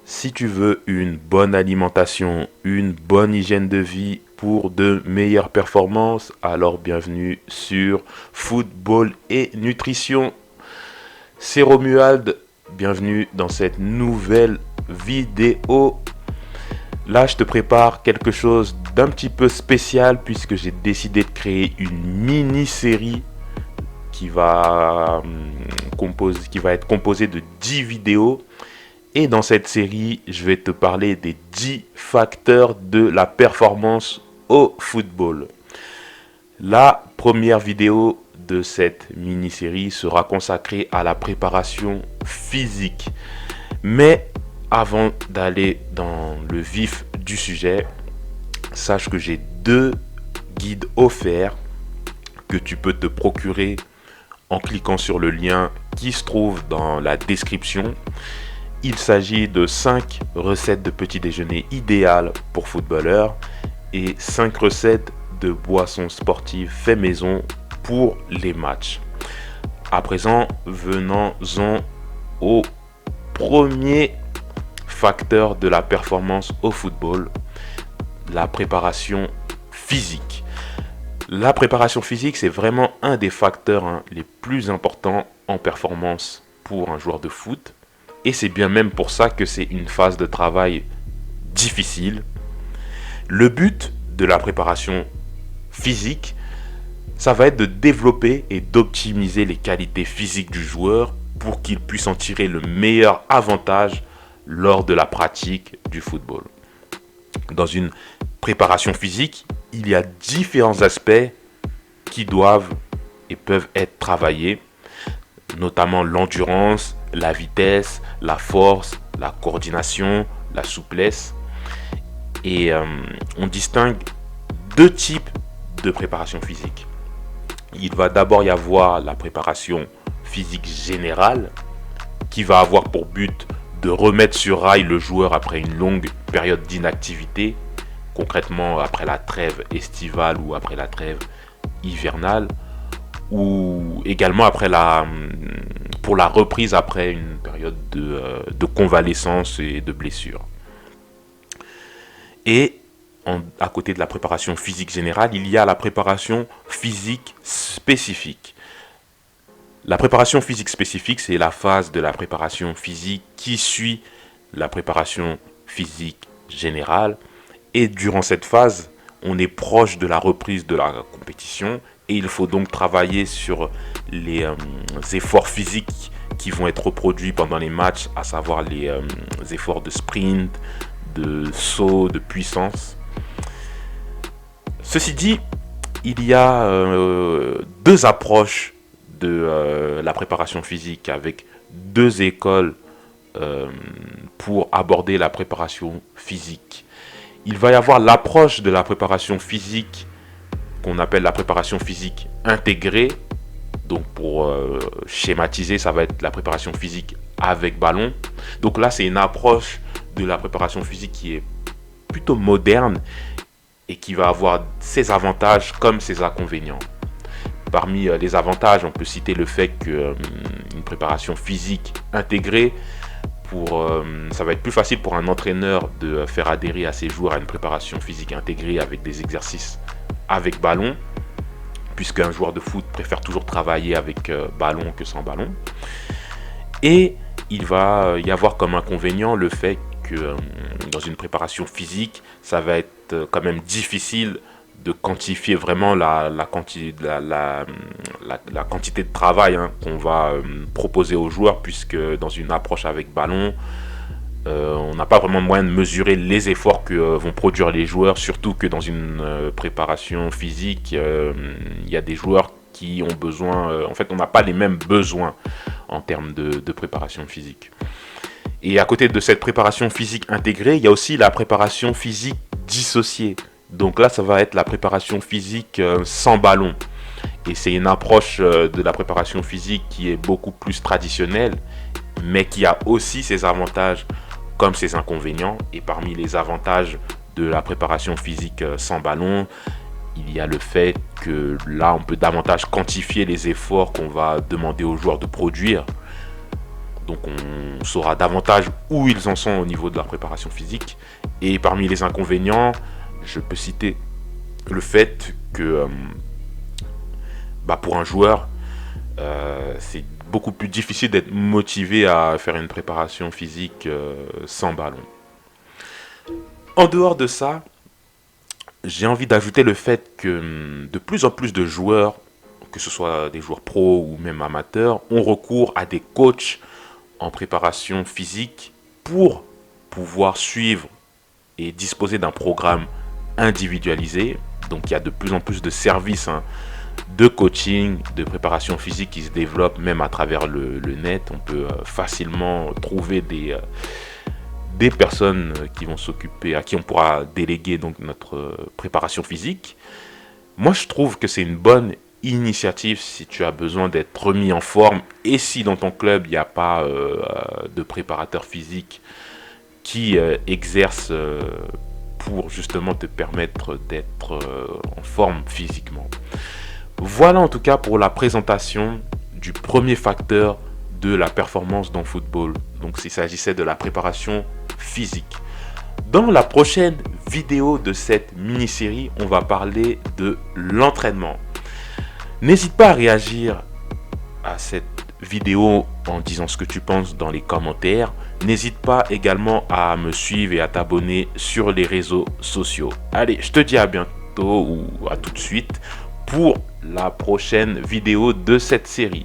Si tu veux une bonne alimentation, une bonne hygiène de vie pour de meilleures performances, alors bienvenue sur Football et Nutrition. C'est Romuald, bienvenue dans cette nouvelle vidéo. Là, je te prépare quelque chose d'un petit peu spécial puisque j'ai décidé de créer une mini-série qui va être composée de 10 vidéos. Et dans cette série, je vais te parler des 10 facteurs de la performance au football. La première vidéo de cette mini-série sera consacrée à la préparation physique. Mais avant d'aller dans le vif du sujet, sache que j'ai 2 guides offerts que tu peux te procurer en cliquant sur le lien qui se trouve dans la description. Il s'agit de 5 recettes de petit déjeuner idéales pour footballeurs et 5 recettes de boissons sportives fait maison pour les matchs. À présent, venons-en au premier facteur de la performance au football, la préparation physique. La préparation physique, c'est vraiment un des facteurs les plus importants en performance pour un joueur de foot. Et c'est bien même pour ça que c'est une phase de travail difficile. Le but de la préparation physique, ça va être de développer et d'optimiser les qualités physiques du joueur pour qu'il puisse en tirer le meilleur avantage lors de la pratique du football. Dans une préparation physique, il y a différents aspects qui doivent et peuvent être travaillés, notamment l'endurance, la vitesse, la force, la coordination, la souplesse. Et on distingue 2 types de préparation physique. Il va d'abord y avoir la préparation physique générale qui va avoir pour but de remettre sur rail le joueur après une longue période d'inactivité, concrètement après la trêve estivale ou après la trêve hivernale, ou également pour la reprise après une période de convalescence et de blessure. Et à côté de la préparation physique générale, il y a la préparation physique spécifique. La préparation physique spécifique, c'est la phase de la préparation physique qui suit la préparation physique générale. Et durant cette phase, on est proche de la reprise de la compétition et il faut donc travailler sur les efforts physiques qui vont être reproduits pendant les matchs, à savoir les efforts de sprint, de saut, de puissance. Ceci dit, il y a 2 approches de la préparation physique avec 2 écoles pour aborder la préparation physique. Il va y avoir l'approche de la préparation physique qu'on appelle la préparation physique intégrée. Donc pour schématiser, ça va être la préparation physique avec ballon. Donc là, c'est une approche de la préparation physique qui est plutôt moderne et qui va avoir ses avantages comme ses inconvénients. Parmi les avantages, on peut citer le fait qu'une préparation physique intégrée, ça va être plus facile pour un entraîneur de faire adhérer à ses joueurs à une préparation physique intégrée avec des exercices avec ballon, puisqu'un joueur de foot préfère toujours travailler avec ballon que sans ballon. Et il va y avoir comme inconvénient le fait que dans une préparation physique, ça va être quand même difficile de quantifier vraiment la quantité de travail qu'on va proposer aux joueurs, puisque dans une approche avec ballon, on n'a pas vraiment moyen de mesurer les efforts que vont produire les joueurs, surtout que dans une préparation physique, il y a des joueurs qui ont besoin, en fait on n'a pas les mêmes besoins en termes de préparation physique. Et à côté de cette préparation physique intégrée, il y a aussi la préparation physique dissociée. Donc là, ça va être la préparation physique sans ballon. Et c'est une approche de la préparation physique qui est beaucoup plus traditionnelle, mais qui a aussi ses avantages comme ses inconvénients. Et parmi les avantages de la préparation physique sans ballon, il y a le fait que là, on peut davantage quantifier les efforts qu'on va demander aux joueurs de produire. Donc on saura davantage où ils en sont au niveau de la préparation physique. Et parmi les inconvénients, je peux citer le fait que pour un joueur, c'est beaucoup plus difficile d'être motivé à faire une préparation physique sans ballon. En dehors de ça, j'ai envie d'ajouter le fait que de plus en plus de joueurs, que ce soit des joueurs pros ou même amateurs, ont recours à des coachs en préparation physique pour pouvoir suivre et disposer d'un programme individualisé. Donc il y a de plus en plus de services de coaching, de préparation physique qui se développent même à travers le net. On peut facilement trouver des personnes qui vont s'occuper, à qui on pourra déléguer donc notre préparation physique. Moi, je trouve que c'est une bonne initiative si tu as besoin d'être remis en forme et si dans ton club il n'y a pas de préparateur physique qui exerce pour justement te permettre d'être en forme physiquement. Voilà en tout cas pour la présentation du premier facteur de la performance dans le football. Donc s'il s'agissait de la préparation physique. Dans la prochaine vidéo de cette mini-série, on va parler de l'entraînement. N'hésite pas à réagir à cette vidéo en disant ce que tu penses dans les commentaires. N'hésite pas également à me suivre et à t'abonner sur les réseaux sociaux. Allez, je te dis à bientôt ou à tout de suite pour la prochaine vidéo de cette série.